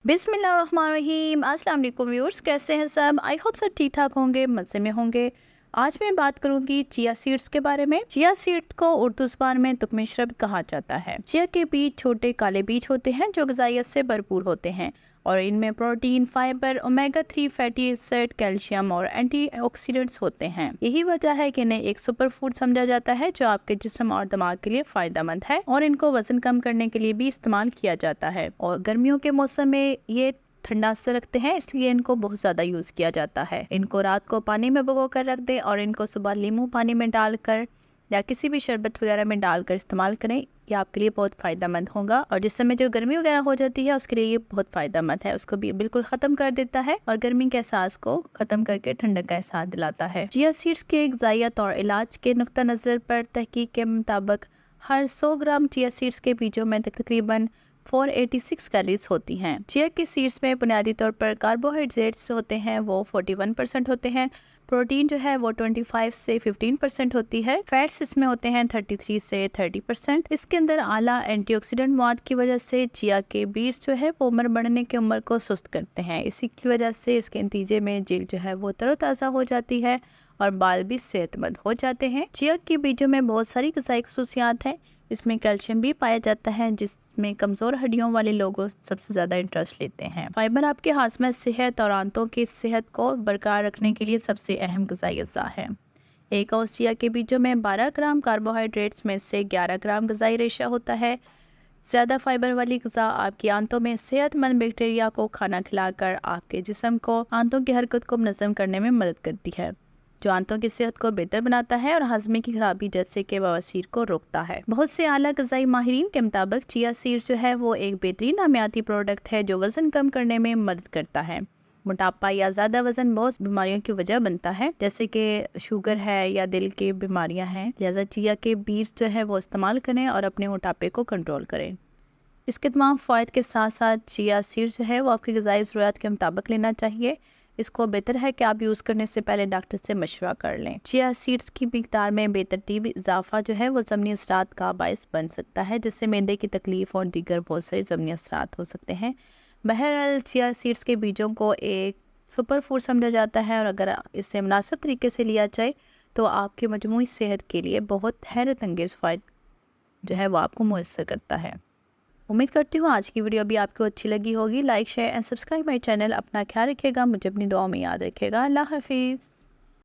बिस्मिल्लाहिर्रहमानिर्रहीम। अस्सलाम वालेकुम व्यूअर्स, कैसे हैं सब? आई होप सब ठीक ठाक होंगे, मज़े में होंगे। आज मैं बात करूंगी चिया सीड्स के बारे में। चिया सीड्स को उर्दू ज़ुबान में तुकमे शरब कहा जाता है। चिया के बीज छोटे काले बीज होते हैं जो ग़िज़ाइयत से भरपूर होते हैं और इनमें protein, fibre, omega 3 fatty acid, calcium और एंटीऑक्सीडेंट्स होते हैं। यही वजह है कि इन्हें एक सुपर फूड समझा जाता है जो आपके जिस्म और दिमाग के लिए फ़ायदेमंद है और इनको वजन कम करने के लिए भी इस्तेमाल किया जाता है। और गर्मियों के मौसम में ये ठंडा असर रखते हैं, इसलिए इनको बहुत ज़्यादा यूज़ किया जाता है। इनको रात को पानी में भिगो कर रख दें और इनको सुबह नींबू पानी में डालकर या किसी भी शरबत वगैरह में डालकर इस्तेमाल करें। ये आपके लिए बहुत फ़ायदेमंद होगा और जिस समय जो गर्मी वगैरह हो जाती है उसके लिए ये बहुत फ़ायदेमंद है। उसको भी बिल्कुल ख़त्म कर देता है और गर्मी के एहसास को ख़त्म करके ठंडक का एहसास दिलाता है। चिया सीड्स के ग़िज़ाइयत और इलाज के नुक्ता नज़र पर तहकीक के मुताबिक हर 100 ग्राम चिया सीड्स के बीजों में तकरीबन 486 कैलोरीज होती हैं। चिया के सीड्स में बुनियादी तौर पर कार्बोहाइड्रेट्स होते हैं, वो 41% होते हैं। प्रोटीन जो है वो 25 से 15% होती है। फैट्स इसमें होते हैं 33 से 30%। इसके अंदर आला एंटीऑक्सीडेंट मौद की वजह से चिया के बीज जो है वो उम्र बढ़ने की उम्र को सुस्त करते हैं। इसी की वजह से इसके नतीजे में जिल्द जो है वो तरोताज़ा हो जाती है और बाल भी सेहतमंद हो जाते हैं। चिया के बीजों में बहुत सारी ग़िज़ाई ख़ुसूसियात हैं। इसमें कैल्शियम भी पाया जाता है जिसमें कमज़ोर हड्डियों वाले लोग सबसे ज़्यादा इंटरेस्ट लेते हैं। फाइबर आपके हाज़मा सेहत और आंतों की सेहत को बरकरार रखने के लिए सबसे अहम ग़िज़ाई अज़ा है। एक औस चिया के बीजों में 12 ग्राम कार्बोहाइड्रेट्स में से 11 ग्राम ग़िज़ाई रेशा होता है। ज़्यादा फाइबर वाली ग़िज़ा आपकी आंतों में सेहतमंद बैक्टीरिया को खाना खिलाकर आपके जिस्म को आंतों की हरकत को मुनज़्ज़म करने में मदद करती है, जो आंतों की सेहत को बेहतर बनाता है और हाजमे की खराबी जैसे कि बवासीर को रोकता है। बहुत से आला ग़िज़ाई माहिरीन के मुताबिक चिया सीड्स जो है वो एक बेहतरीन नामियाती प्रोडक्ट है जो वज़न कम करने में मदद करता है। मोटापा या ज़्यादा वज़न बहुत बीमारियों की वजह बनता है, जैसे कि शुगर है या दिल की बीमारियां हैं। लिहाजा चिया के बीज जो है वो इस्तेमाल करें और अपने मोटापे को कंट्रोल करें। इसके तमाम फ़ायदे के साथ साथ चिया सीड्स जो है वो आपकी ग़िज़ाई ज़रूरत के मुताबिक लेना चाहिए। इसको बेहतर है कि आप यूज़ करने से पहले डॉक्टर से मशवरा कर लें। चिया सीड्स की मिकदार में बेतरतीब इजाफा जो है वो ज़मनी असरात का बायस बन सकता है, जिससे मैदे की तकलीफ़ और दीगर बहुत सारे ज़मनी असरात हो सकते हैं। बहरहाल चिया सीड्स के बीजों को एक सुपर फूड समझा जाता है और अगर इसे मुनासिब तरीके से लिया जाए तो आपकी मजमूई सेहत के लिए बहुत हैरत अंगेज़ फ़ायदे जो है वो आपको मुयस्सर करता है। उम्मीद करती हूँ आज की वीडियो भी आपको अच्छी लगी होगी। Like, share and subscribe my channel. अपना ख्याल रखिएगा, मुझे अपनी दुआ में याद रखिएगा। अल्लाह हाफिज़।